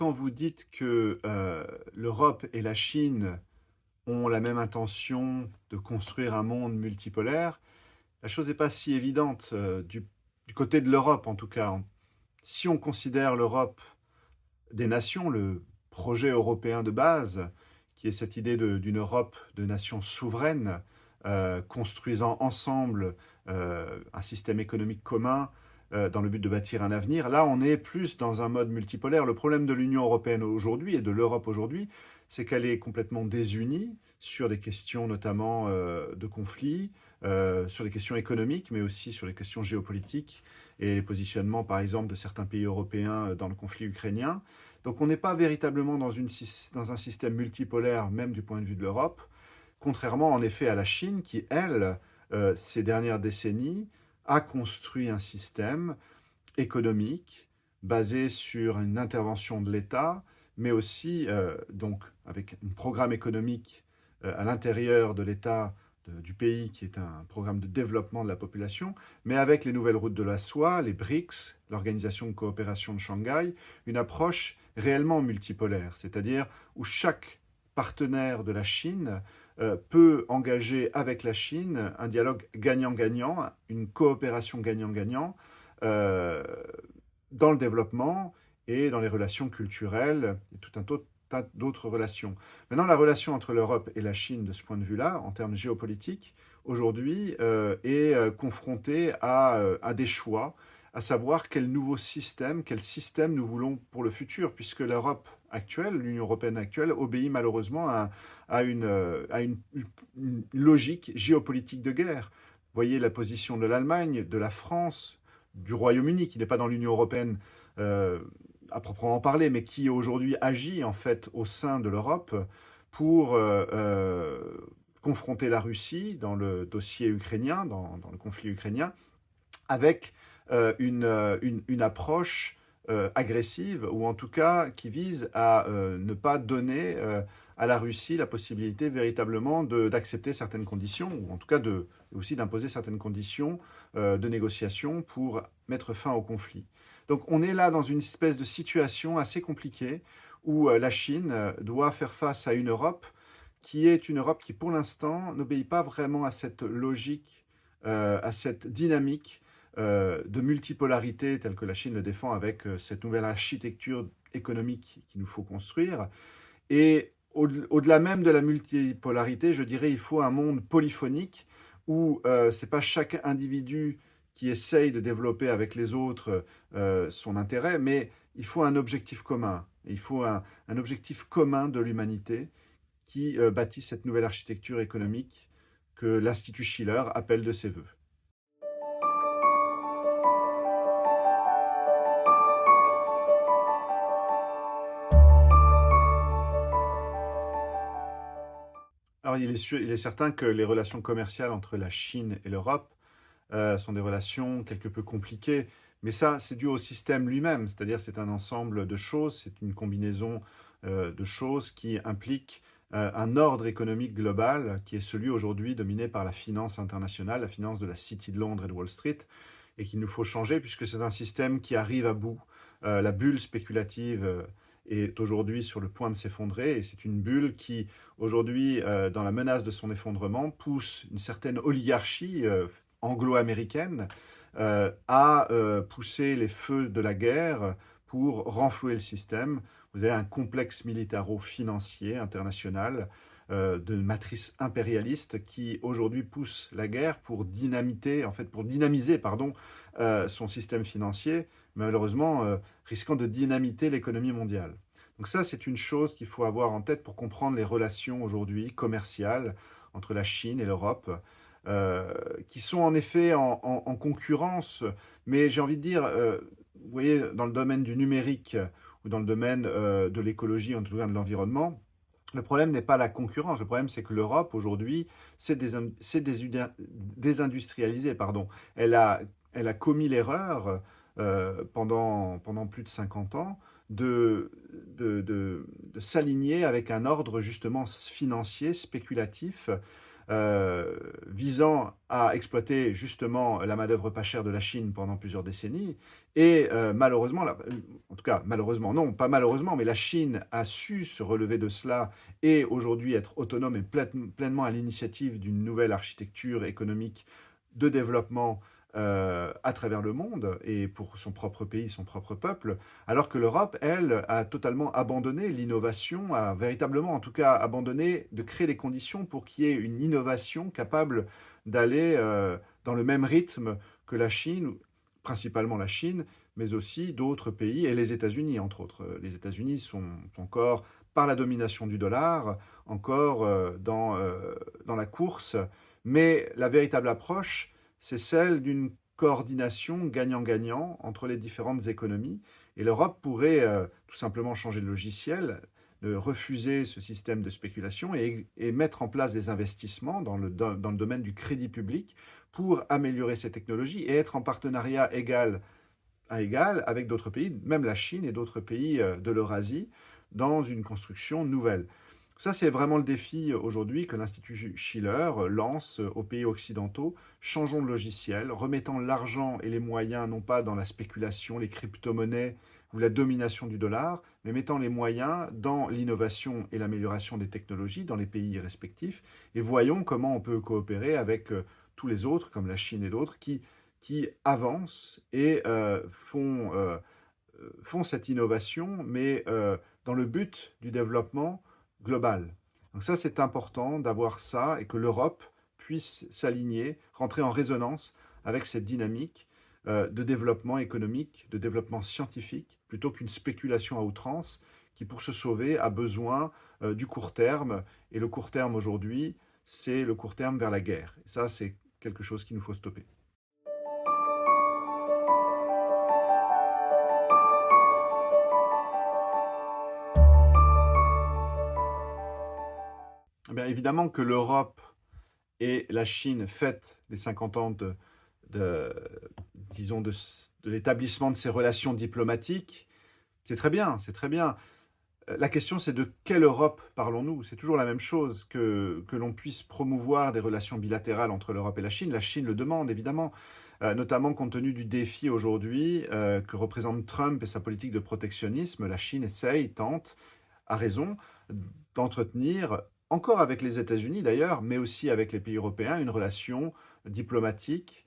quand vous dites que l'Europe et la Chine ont la même intention de construire un monde multipolaire, la chose n'est pas si évidente du côté de l'Europe en tout cas. Si on considère l'Europe des nations, le projet européen de base, qui est cette idée d'une Europe de nations souveraines, construisant ensemble un système économique commun dans le but de bâtir un avenir. Là, on est plus dans un mode multipolaire. Le problème de l'Union européenne aujourd'hui et de l'Europe aujourd'hui, c'est qu'elle est complètement désunie sur des questions notamment de conflits, sur des questions économiques, mais aussi sur les questions géopolitiques et les positionnements, par exemple, de certains pays européens dans le conflit ukrainien. Donc on n'est pas véritablement dans un système multipolaire, même du point de vue de l'Europe, contrairement en effet à la Chine qui, elle, ces dernières décennies, a construit un système économique basé sur une intervention de l'État, mais aussi donc avec un programme économique à l'intérieur de l'État du pays qui est un programme de développement de la population, mais avec les nouvelles routes de la soie, les BRICS, l'Organisation de coopération de Shanghai, une approche réellement multipolaire, c'est-à-dire où chaque partenaire de la Chine peut engager avec la Chine un dialogue gagnant-gagnant, une coopération gagnant-gagnant euh, dans le développement et dans les relations culturelles et tout un tas d'autres relations. Maintenant, la relation entre l'Europe et la Chine, de ce point de vue-là, en termes géopolitiques, aujourd'hui, est confrontée à des choix, à savoir quel système nous voulons pour le futur, puisque l'Europe actuelle, l'Union européenne actuelle, obéit malheureusement à une logique géopolitique de guerre. Vous voyez la position de l'Allemagne, de la France, du Royaume-Uni, qui n'est pas dans l'Union européenne euh, à proprement parler, mais qui aujourd'hui agit en fait au sein de l'Europe pour confronter la Russie dans le dossier ukrainien, dans le conflit ukrainien, avec une approche agressive, ou en tout cas qui vise à ne pas donner à la Russie la possibilité véritablement d'accepter certaines conditions, ou en tout cas aussi d'imposer certaines conditions de négociation pour mettre fin au conflit. Donc on est là dans une espèce de situation assez compliquée où la Chine doit faire face à une Europe qui est une Europe qui pour l'instant n'obéit pas vraiment à cette logique, à cette dynamique de multipolarité telle que la Chine le défend avec cette nouvelle architecture économique qu'il nous faut construire. Et au-delà même de la multipolarité, je dirais il faut un monde polyphonique où c'est pas chaque individu qui essaye de développer avec les autres son intérêt, mais il faut un objectif commun. Il faut un objectif commun de l'humanité qui bâtit cette nouvelle architecture économique que l'Institut Schiller appelle de ses voeux. Alors il est certain que les relations commerciales entre la Chine et l'Europe sont des relations quelque peu compliquées, mais ça c'est dû au système lui-même, c'est-à-dire c'est un ensemble de choses, c'est une combinaison de choses qui impliquent un ordre économique global qui est celui aujourd'hui dominé par la finance internationale, la finance de la City de Londres et de Wall Street, et qu'il nous faut changer puisque c'est un système qui arrive à bout. La bulle spéculative est aujourd'hui sur le point de s'effondrer, et c'est une bulle qui, aujourd'hui, dans la menace de son effondrement, pousse une certaine oligarchie anglo-américaine à pousser les feux de la guerre pour renflouer le système. Vous avez un complexe militaro-financier international de matrice impérialiste qui aujourd'hui pousse la guerre pour dynamiser pardon, son système financier, malheureusement risquant de dynamiter l'économie mondiale. Donc ça, c'est une chose qu'il faut avoir en tête pour comprendre les relations aujourd'hui commerciales entre la Chine et l'Europe, qui sont en effet en concurrence, mais j'ai envie de dire, vous voyez, dans le domaine du numérique ou dans le domaine de l'écologie, en tout cas de l'environnement, le problème n'est pas la concurrence, le problème c'est que l'Europe aujourd'hui s'est désindustrialisée. Pardon. Elle a commis l'erreur pendant plus de 50 ans de s'aligner avec un ordre justement financier, spéculatif, visant à exploiter justement la main-d'œuvre pas chère de la Chine pendant plusieurs décennies. Et malheureusement, en tout cas, malheureusement, non, pas malheureusement, mais la Chine a su se relever de cela et aujourd'hui être autonome et pleinement à l'initiative d'une nouvelle architecture économique de développement à travers le monde et pour son propre pays, son propre peuple, alors que l'Europe, elle, a totalement abandonné l'innovation, a véritablement, en tout cas, abandonné de créer des conditions pour qu'il y ait une innovation capable d'aller dans le même rythme que la Chine, principalement la Chine, mais aussi d'autres pays et les États-Unis, entre autres. Les États-Unis sont encore, par la domination du dollar, encore dans la course, mais la véritable approche, c'est celle d'une coordination gagnant-gagnant entre les différentes économies. Et l'Europe pourrait tout simplement changer de logiciel, de refuser ce système de spéculation et mettre en place des investissements dans le domaine du crédit public pour améliorer ces technologies et être en partenariat égal à égal avec d'autres pays, même la Chine et d'autres pays de l'Eurasie, dans une construction nouvelle. Ça, c'est vraiment le défi aujourd'hui que l'Institut Schiller lance aux pays occidentaux. Changeons de logiciel, remettons l'argent et les moyens non pas dans la spéculation, les crypto-monnaies ou la domination du dollar, mais mettant les moyens dans l'innovation et l'amélioration des technologies dans les pays respectifs. Et voyons comment on peut coopérer avec tous les autres, comme la Chine et d'autres, qui avancent et font cette innovation, mais dans le but du développement global. Donc ça, c'est important d'avoir ça et que l'Europe puisse s'aligner, rentrer en résonance avec cette dynamique de développement économique, de développement scientifique, plutôt qu'une spéculation à outrance qui, pour se sauver, a besoin du court terme. Et le court terme aujourd'hui, c'est le court terme vers la guerre. Et ça, c'est quelque chose qu'il nous faut stopper. Eh bien, évidemment que l'Europe et la Chine fêtent les 50 ans de, disons, de l'établissement de ces relations diplomatiques. C'est très bien, c'est très bien. La question, c'est de quelle Europe parlons-nous? C'est toujours la même chose que l'on puisse promouvoir des relations bilatérales entre l'Europe et la Chine. La Chine le demande, évidemment, notamment compte tenu du défi aujourd'hui que représente Trump et sa politique de protectionnisme. La Chine essaye, tente, a raison, d'entretenir, encore avec les États-Unis d'ailleurs, mais aussi avec les pays européens, une relation diplomatique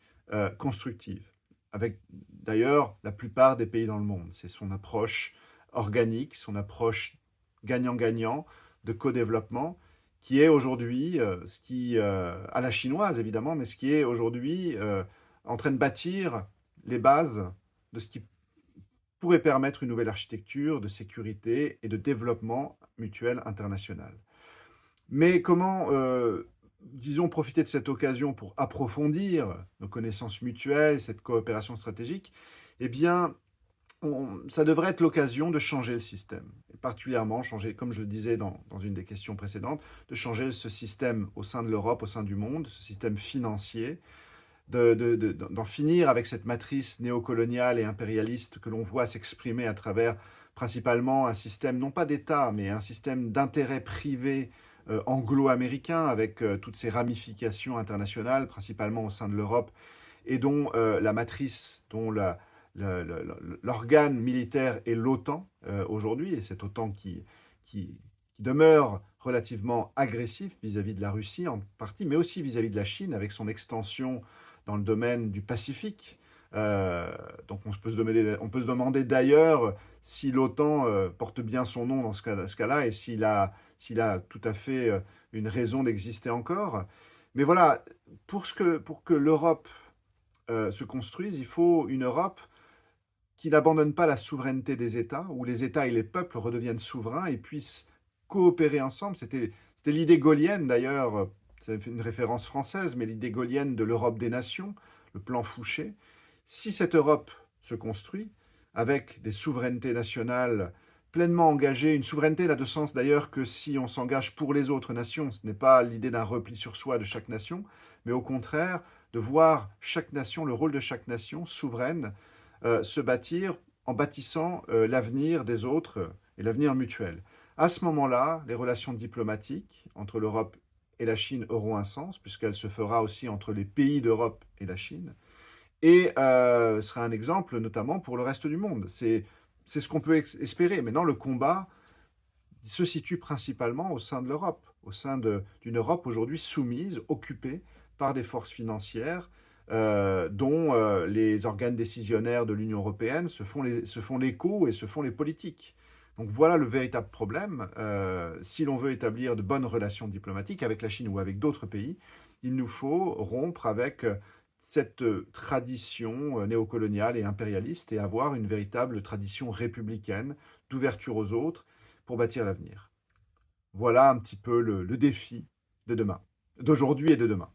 constructive. Avec d'ailleurs la plupart des pays dans le monde. C'est son approche organique, son approche gagnant-gagnant de co-développement qui est aujourd'hui, à la chinoise évidemment, mais ce qui est aujourd'hui en train de bâtir les bases de ce qui pourrait permettre une nouvelle architecture de sécurité et de développement mutuel international. Mais comment, disons, profiter de cette occasion pour approfondir nos connaissances mutuelles, cette coopération stratégique? Eh bien, ça devrait être l'occasion de changer le système, et particulièrement changer, comme je le disais dans une des questions précédentes, de changer ce système au sein de l'Europe, au sein du monde, ce système financier, d'en finir avec cette matrice néocoloniale et impérialiste que l'on voit s'exprimer à travers principalement un système, non pas d'État, mais un système d'intérêt privé anglo-américain avec toutes ses ramifications internationales, principalement au sein de l'Europe, et dont la matrice, dont l'organe militaire est l'OTAN aujourd'hui, et cette OTAN qui demeure relativement agressif vis-à-vis de la Russie en partie, mais aussi vis-à-vis de la Chine avec son extension dans le domaine du Pacifique. Donc on peut se demander d'ailleurs si l'OTAN porte bien son nom dans ce cas-là et s'il a tout à fait une raison d'exister encore. Mais voilà, pour que l'Europe se construise, il faut une Europe qui n'abandonne pas la souveraineté des États, où les États et les peuples redeviennent souverains et puissent coopérer ensemble. C'était l'idée gaullienne d'ailleurs, c'est une référence française, mais l'idée gaullienne de l'Europe des nations, le plan Fouché. Si cette Europe se construit avec des souverainetés nationales pleinement engagées, une souveraineté n'a de sens d'ailleurs que si on s'engage pour les autres nations, ce n'est pas l'idée d'un repli sur soi de chaque nation, mais au contraire de voir chaque nation, le rôle de chaque nation souveraine, se bâtir en bâtissant l'avenir des autres et l'avenir mutuel. À ce moment-là, les relations diplomatiques entre l'Europe et la Chine auront un sens, puisqu'elle se fera aussi entre les pays d'Europe et la Chine, et sera un exemple notamment pour le reste du monde. C'est ce qu'on peut espérer. Maintenant, le combat se situe principalement au sein de l'Europe, au sein d'une Europe aujourd'hui soumise, occupée par des forces financières dont les organes décisionnaires de l'Union européenne se font l'écho et se font les politiques. Donc voilà le véritable problème. Si l'on veut établir de bonnes relations diplomatiques avec la Chine ou avec d'autres pays, il nous faut rompre avec cette tradition néocoloniale et impérialiste et avoir une véritable tradition républicaine d'ouverture aux autres pour bâtir l'avenir. Voilà un petit peu le défi de demain, d'aujourd'hui et de demain.